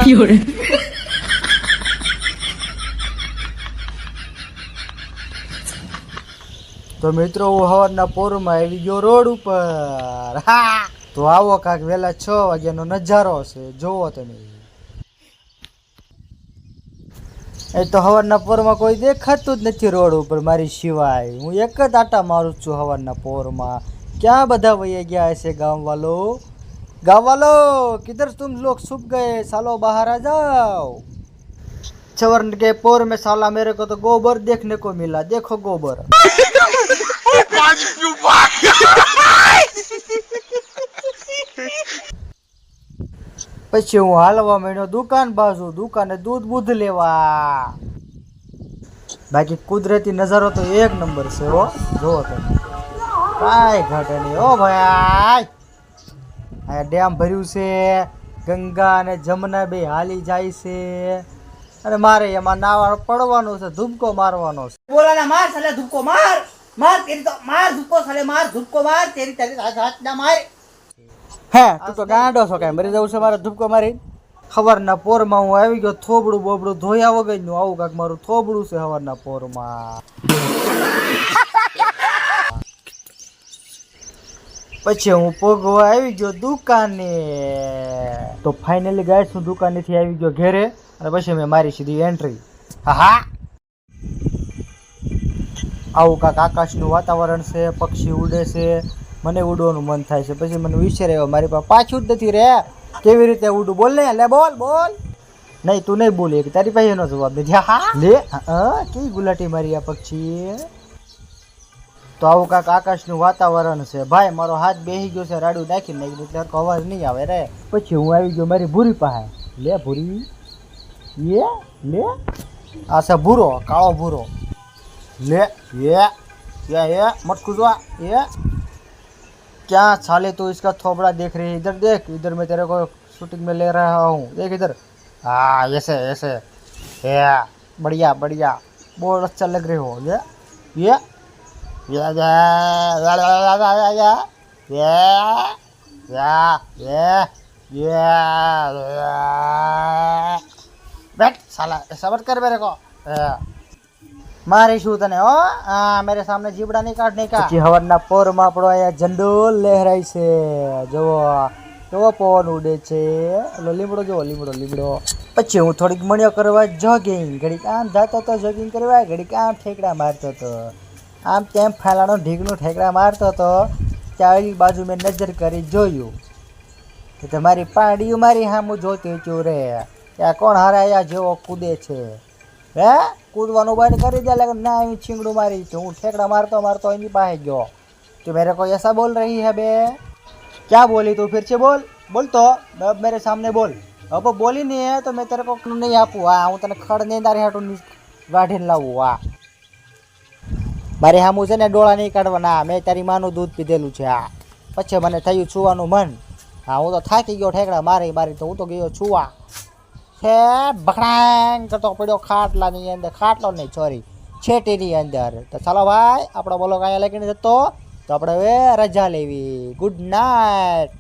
તો મિત્રો હું સવારના પોરમાં આવી ગયો રોડ ઉપર. હા તો આવો કાક વેલા 6 વાગ્યાનો નજારો છે, જોવો તમે. એ તો સવારના પોરમાં કોઈ દેખાતું જ નથી રોડ ઉપર મારી સિવાય. હું એક જ આટા મારું છું સવારના પોરમાં. ક્યાં બધા વહી ગયા હશે गाँव वालों किधर तुम लोग छुप गए, सालो बाहर आ जाओ. चवर के पोर में साला मेरे को तो गोबर देखने को मिला, देखो गोबर. પછી હું હાલવા માંડ્યો દુકાન બાજુ, દુકાને દૂધ બૂધ લેવા. બાકી કુદરતી નજારો તો એક નંબર છે હો, જોવો તમે. કાંઈ ઘટે નહીં હો ભાઈ. આ ડેમ ભર્યું છે, ગંગા અને જમના બે હાલી જાય છે, અને મારે એમાં નાવા પડવાનું છે, ધૂપકો મારવાનો છે. બોલાના માર સાલે ધૂપકો માર માર તેરી તો માર ધૂપકો સાલે માર ધૂપકો માર તેરી તેરી હાથ ના માર. હે તું તો ગાંડો છો, કાંઈ મરી જવું છે મારે ધૂપકો મારી? સવારના પોરમાં હું આવી ગયો, થોબડું બોબડું ધોયા વગરનું આવું કાંક મારું થોબડું છે સવારના પોરમાં. પછી હું પોગવા આવી ગયો દુકાને. તો ફાઇનલી ગાઈસ હું દુકાનેથી આવી ગયો ઘેરે, અને પછી મેં મારી સીધી એન્ટ્રી. હા આવું કાંક આકાશનું વાતાવરણ છે, પક્ષી ઉડે છે, મને ઉડવાનું મન થાય છે. પછી મને વિચાર આવ્યો મારી પાસે પાછું જ નથી રે, કેવી રીતે ઉડું? બોલ ને, લે બોલ બોલ. નહીં તું નહીં બોલી કે તારી પાસે એનો જવાબ નથી. હા લે કેવી ગુલાટી મારી આ પક્ષી. તો આવું કાંક આકાશનું વાતાવરણ છે ભાઈ. મારો હાથ બેસી ગયો છે, રાડું નાખી નાખ્યું એટલે હરખો અવાજ નહીં આવે રે. પછી હું આવી ગયો મારી ભૂરી પાસે. લે ભૂરી, લે આ છે ભૂરો, કાળો ભૂરો. ले ये मत खुजवा ये. क्या साले तू इसका थोबड़ा देख रही है? इधर देख, इधर मैं तेरे को शूटिंग में ले रहा हूँ, देख इधर. हाँ ऐसे ऐसे ये बढ़िया बढ़िया, बहुत अच्छा लग रहे हो. ये बैठ साला, ऐसा मत कर मेरे को. મારી શું તને હો, મેરે સામને જીબડા નહીં કાઢ નહીં કા. પછી હવારના પોરમાં આપણો અહીંયા ઝંડો લહેરાય છે, જોવો કેવો પવન ઉડે છે. ઓલો લીમડો જોવો, લીમડો. પછી હું થોડીક મણ્યો કરવા જોગિંગ, ઘડીક આમ જતો તો જોગિંગ કરવા, ઘડીક આમ ઠેકડા મારતો હતો, આમ તેમ ફાલાનો ઢીકનું ઠેકડા મારતો હતો. ચારી બાજુ મેં નજર કરી જોયું તો મારી પાડીયું મારી સામું જોતી હતું રે. ત્યાં કોણ હારાયા જેવો કૂદે છે હે? कूदવાનું બંધ કરી दे, लेकिन ना ही છીંગડું મારી છું હું, ઠેકડા मारतो इनकी પાસે गयो. तो मेरे को ऐसा बोल रही है बे? क्या बोली तू? फिर से बोल तो अब मेरे सामने बोल. अब बोली नहीं है तो मैं तेरे को नहीं आपू. हाँ હું તને ખડ નહીં તારી હાટું વાઢીને લાવું. હા મારે સામું છે ને ડોળા નહીં કાઢવાના, મેં તારી માનું દૂધ પીધેલું છે. હા પછી મને થયું છુવાનું મન. હા હું તો થાકી ગયો, ઠેકડા મારી તો હું તો ગયો છુવા. છે બકડાંગ કરતો પડ્યો ખાટલાની અંદર, ખાટલો નહીં સોરી છેટીની અંદર. તો ચાલો ભાઈ આપણો બોલો કાંઈ લખીને જતો, તો આપણે હવે રજા લેવી. Good night.